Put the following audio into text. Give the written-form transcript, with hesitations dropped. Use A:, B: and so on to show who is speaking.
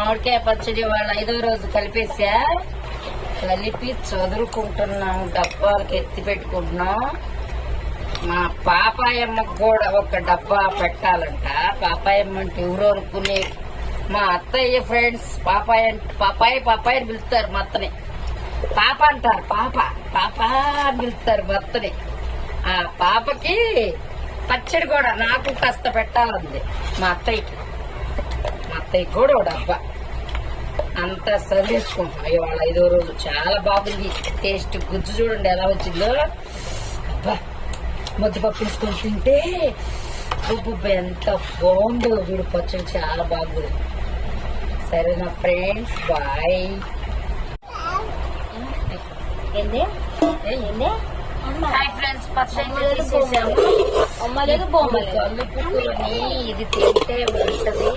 A: మామిడికాయ పచ్చడి వాళ్ళ 5వ రోజు కలిపేసా. కలిపి చదురుకుంటున్నాం, డబ్బాలకు ఎత్తి పెట్టుకుంటున్నాం. మా పాపాయమ్మకు కూడా ఒక డబ్బా పెట్టాలంట. పాపాయమ్మ అంటే ఎవరో అనుకునే మా అత్తయ్య ఫ్రెండ్స్ పాపాయి అని పిలుస్తారు. మా అత్తని పాప అంటారు. పాప అని పిలుస్తారు మా అత్తని. ఆ పాపకి పచ్చడి కూడా నాకు కాస్త పెట్టాలంది మా అత్తయ్యకి. మా అత్తయ్యకి కూడా ఒక డబ్బా అంతా సర్వేసుకుంటాం. ఇవాళ 5వ రోజు చాలా బాగుంది టేస్ట్. గుజ్జు చూడండి ఎలా వచ్చిందో. అబ్బా ముద్దపప్పు వేసుకొని తింటే ఎంత బాగుందో వీడు పచ్చడి, చాలా బాగుంది. సరేనా ఫ్రెండ్స్, బాయ్. హాయ్ ఫ్రెండ్స్, పచ్చడి తీసేసాము. కలుపుకొని ఇది తింటే ఉంటది.